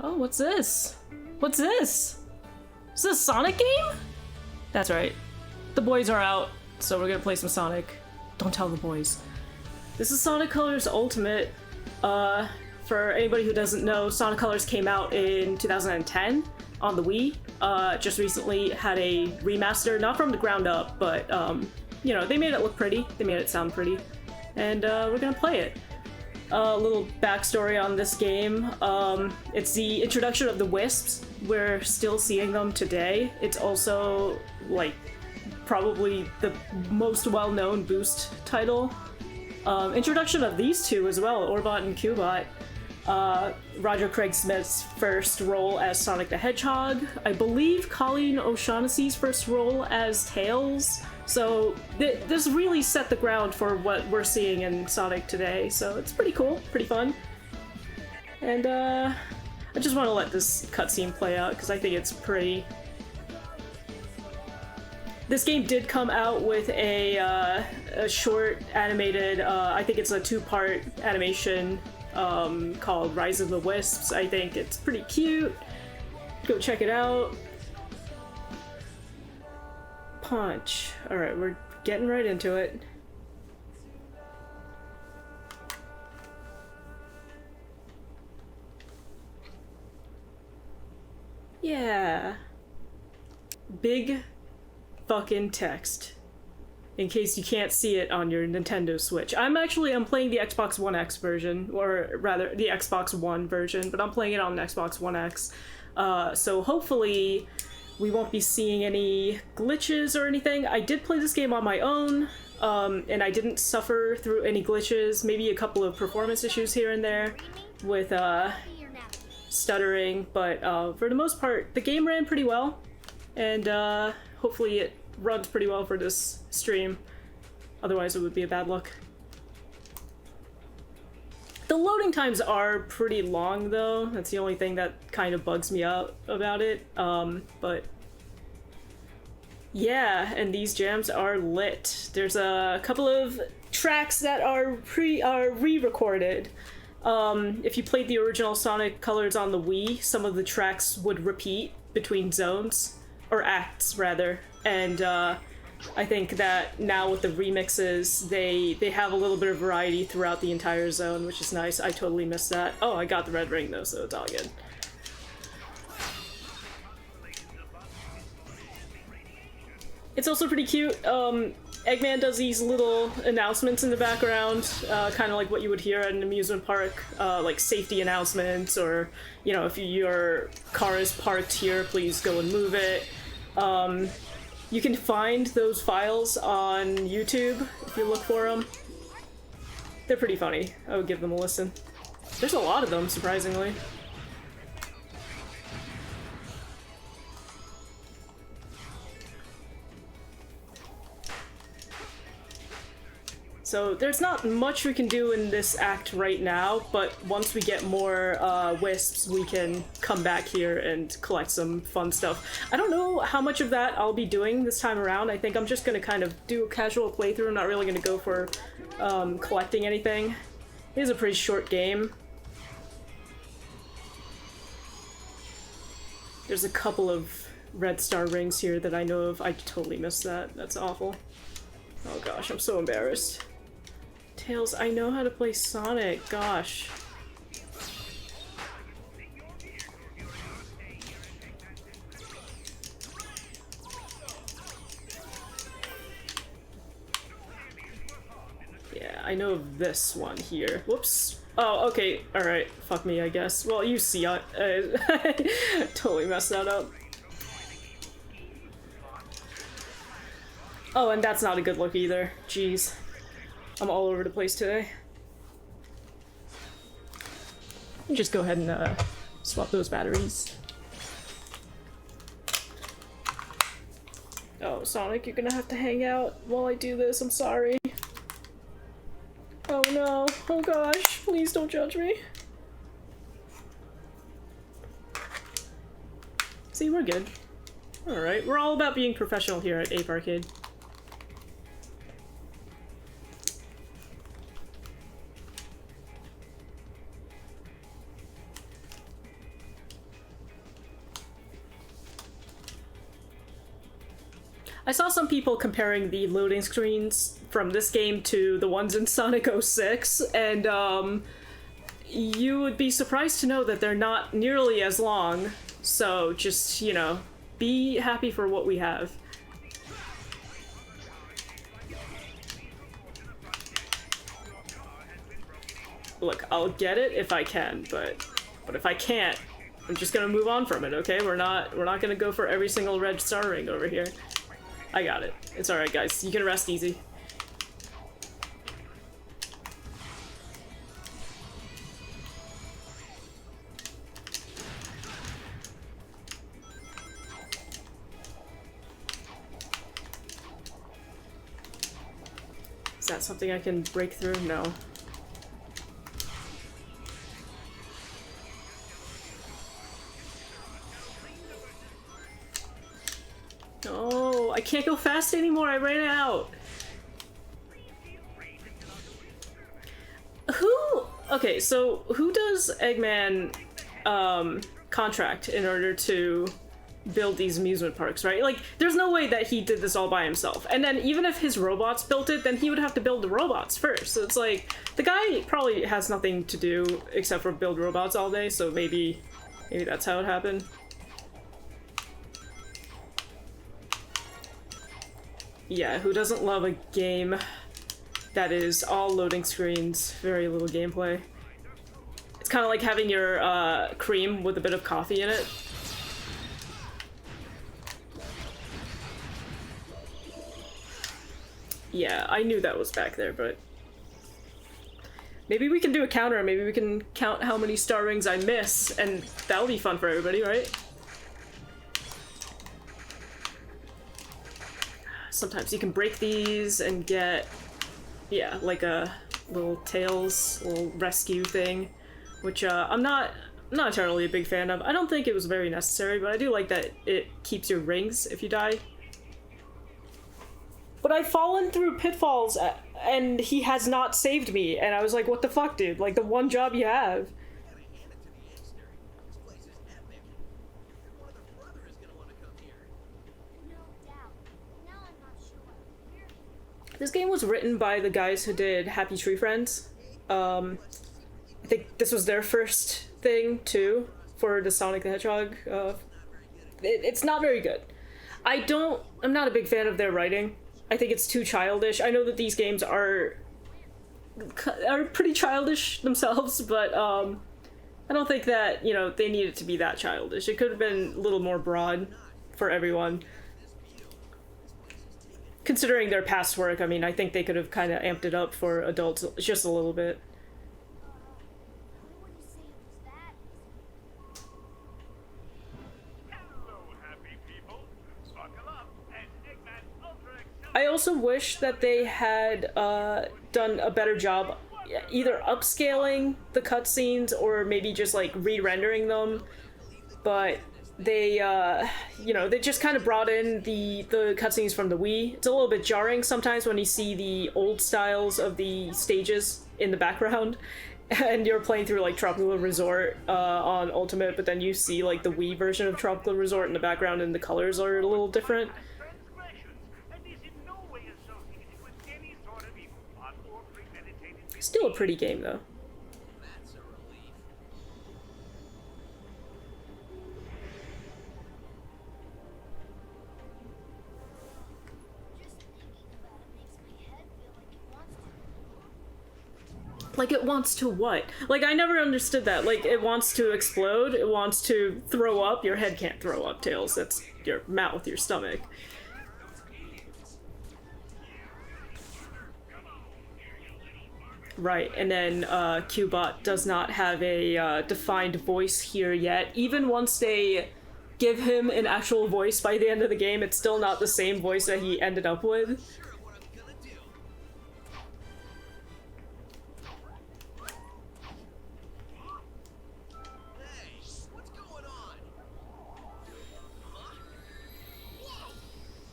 Oh, what's this? What's this? Is this a Sonic game? That's right. The boys are out, so we're gonna play some Sonic. Don't tell the boys. This is Sonic Colors Ultimate. For anybody who doesn't know, Sonic Colors came out in 2010 on the Wii. Just recently had a remaster, not from the ground up, but you know, they made it look pretty, they made it sound pretty, and we're gonna play it. A little backstory on this game. It's the introduction of the Wisps. We're still seeing them today. It's also, like, probably the most well-known Boost title. Introduction of these two as well, Orbot and Cubot. Roger Craig Smith's first role as Sonic the Hedgehog. I believe Colleen O'Shaughnessy's first role as Tails. So this really set the ground for what we're seeing in Sonic today, so it's pretty cool, pretty fun. And I just want to let this cutscene play out because I think it's pretty. This game did come out with a short animated, I think it's a two-part animation called Rise of the Wisps. I think it's pretty cute. Go check it out. Punch. Alright, we're getting right into it. Yeah. Big fucking text. In case you can't see it on your Nintendo Switch. I'm playing the Xbox One X version, or rather the Xbox One version, but I'm playing it on Xbox One X. So hopefully we won't be seeing any glitches or anything. I did play this game on my own, and I didn't suffer through any glitches. Maybe a couple of performance issues here and there with stuttering, but for the most part, the game ran pretty well, and hopefully it runs pretty well for this stream. Otherwise, it would be a bad look. The loading times are pretty long, though. That's the only thing that kind of bugs me out about it. But yeah, and these jams are lit. There's a couple of tracks that are re-recorded. If you played the original Sonic Colors on the Wii, some of the tracks would repeat between zones, or acts rather, and I think that now with the remixes, they have a little bit of variety throughout the entire zone, which is nice. I totally missed that. Oh, I got the red ring though, so it's all good. It's also pretty cute. Eggman does these little announcements in the background, kind of like what you would hear at an amusement park, like safety announcements, or, you know, if your car is parked here, please go and move it. You can find those files on YouTube if you look for them. They're pretty funny. I would give them a listen. There's a lot of them, surprisingly. So there's not much we can do in this act right now, but once we get more wisps, we can come back here and collect some fun stuff. I don't know how much of that I'll be doing this time around. I think I'm just gonna kind of do a casual playthrough. I'm not really gonna go for collecting anything. It is a pretty short game. There's a couple of red star rings here that I know of. I totally missed that. That's awful. Oh gosh, I'm so embarrassed. Tails, I know how to play Sonic, gosh. Yeah, I know of this one here. Whoops. Oh, okay, alright. Fuck me, I guess. Well, you see, I totally messed that up. Oh, and that's not a good look either. Jeez. I'm all over the place today. Just go ahead and swap those batteries. Oh, Sonic, you're gonna have to hang out while I do this. I'm sorry. Oh no. Oh gosh. Please don't judge me. See, we're good. Alright, we're all about being professional here at Ape Arcade. I saw some people comparing the loading screens from this game to the ones in Sonic 06, and you would be surprised to know that they're not nearly as long. So just, you know, be happy for what we have. Look, I'll get it if I can, but if I can't, I'm just gonna move on from it, okay? We're not gonna go for every single red star ring over here. I got it. It's alright, guys. You can rest easy. Is that something I can break through? No. No, I can't go fast anymore. I ran out. Okay, so who does Eggman contract in order to build these amusement parks, right? Like, there's no way that he did this all by himself. And then even if his robots built it, then he would have to build the robots first. So it's like, the guy probably has nothing to do except for build robots all day, so maybe that's how it happened. Yeah, who doesn't love a game that is all loading screens, very little gameplay? It's kind of like having your cream with a bit of coffee in it. Yeah, I knew that was back there, but maybe we can do a counter, maybe we can count how many star rings I miss, and that'll be fun for everybody, right? Sometimes you can break these and get, yeah, like a little Tails, little rescue thing, which I'm not entirely a big fan of. I don't think it was very necessary, but I do like that it keeps your rings if you die. But I've fallen through pitfalls and he has not saved me, and I was like, what the fuck, dude? Like, the one job you have. This game was written by the guys who did Happy Tree Friends. I think this was their first thing, too, for the Sonic the Hedgehog. It's not very good. I'm not a big fan of their writing. I think it's too childish. I know that these games are pretty childish themselves, but I don't think that, you know, they need it to be that childish. It could have been a little more broad for everyone. Considering their past work, I mean, I think they could have kind of amped it up for adults just a little bit. I also wish that they had done a better job either upscaling the cutscenes or maybe just like re-rendering them, but they you know, they just kind of brought in the cutscenes from the Wii. It's a little bit jarring sometimes when you see the old styles of the stages in the background and you're playing through like Tropical Resort on Ultimate, but then you see like the Wii version of Tropical Resort in the background and the colors are a little different. Still a pretty game though. Like, it wants to what? Like, I never understood that. Like, it wants to explode, it wants to throw up. Your head can't throw up, Tails. That's your mouth, your stomach. Right, and then Cubot does not have a defined voice here yet. Even once they give him an actual voice by the end of the game, it's still not the same voice that he ended up with.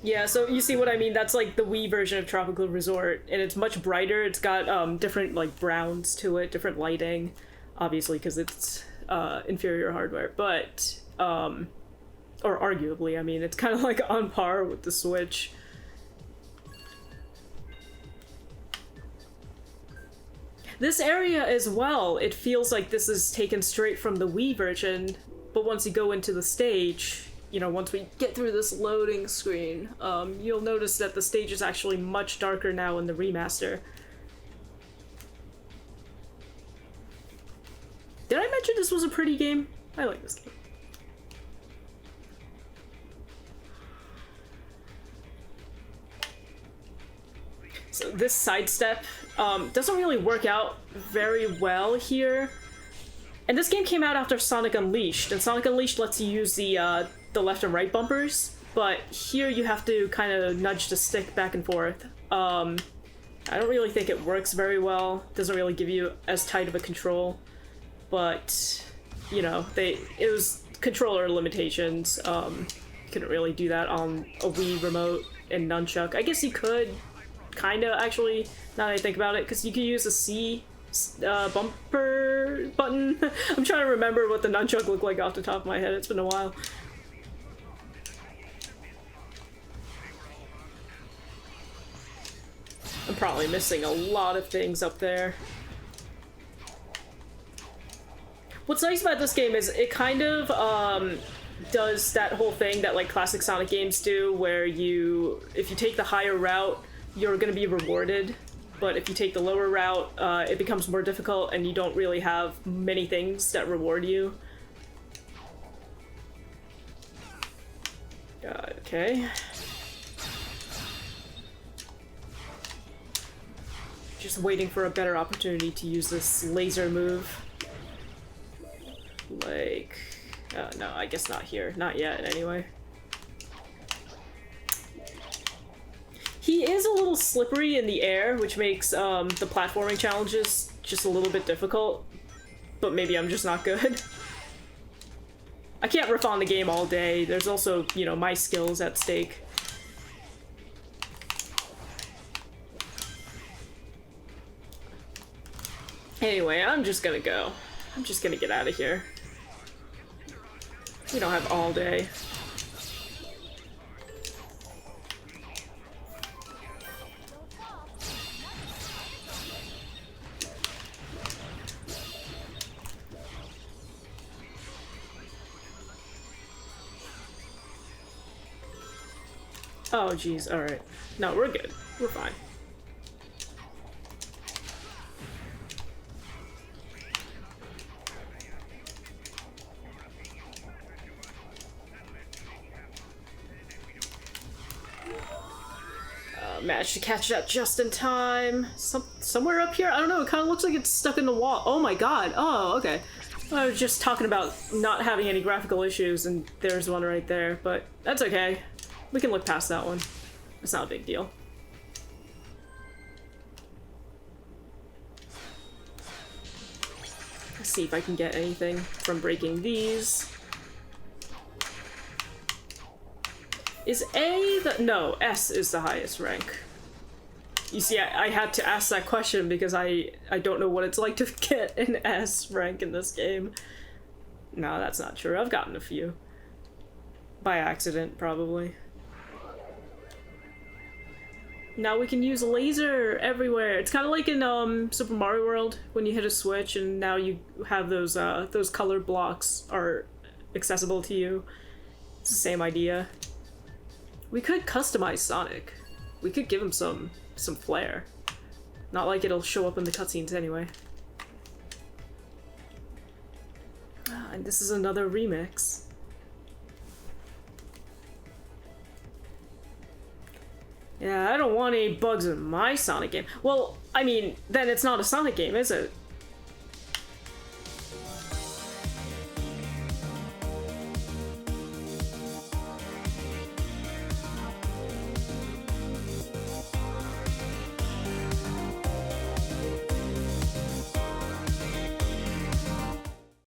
Yeah, so you see what I mean? That's like the Wii version of Tropical Resort, and it's much brighter. It's got different like browns to it, different lighting, obviously because it's inferior hardware, but or arguably, I mean, it's kind of like on par with the Switch. This area as well, it feels like this is taken straight from the Wii version, but once you go into the stage, you know, once we get through this loading screen, you'll notice that the stage is actually much darker now in the remaster. Did I mention this was a pretty game? I like this game. So this sidestep doesn't really work out very well here. And this game came out after Sonic Unleashed, and Sonic Unleashed lets you use the left and right bumpers, but here you have to kind of nudge the stick back and forth. I don't really think it works very well. Doesn't really give you as tight of a control, but you know, it was controller limitations. Couldn't really do that on a Wii remote and nunchuck. I guess you could, kinda, actually, now that I think about it, because you could use a C bumper button. I'm trying to remember what the nunchuck looked like off the top of my head. It's been a while. I'm probably missing a lot of things up there. What's nice about this game is it kind of does that whole thing that like classic Sonic games do, where if you take the higher route, you're going to be rewarded, but if you take the lower route, it becomes more difficult and you don't really have many things that reward you. Okay. Just waiting for a better opportunity to use this laser move. Like... no, I guess not here. Not yet, anyway. He is a little slippery in the air, which makes the platforming challenges just a little bit difficult. But maybe I'm just not good. I can't riff on the game all day. There's also, you know, my skills at stake. Anyway, I'm just gonna go. I'm just gonna get out of here. We don't have all day. Oh, geez, alright. No, we're good. We're fine. Managed to catch that just in time. Somewhere up here? I don't know, it kind of looks like it's stuck in the wall. Oh my god. Oh, okay. I was just talking about not having any graphical issues, and there's one right there, but that's okay. We can look past that one. It's not a big deal. Let's see if I can get anything from breaking these. Is A the... No, S is the highest rank. You see, I had to ask that question because I don't know what it's like to get an S rank in this game. No, that's not true. I've gotten a few. By accident, probably. Now we can use laser everywhere. It's kind of like in Super Mario World when you hit a switch and now you have those color blocks are accessible to you. It's the same idea. We could customize Sonic. We could give him some flair. Not like it'll show up in the cutscenes anyway. And this is another remix. Yeah, I don't want any bugs in my Sonic game. Well, I mean, then it's not a Sonic game, is it?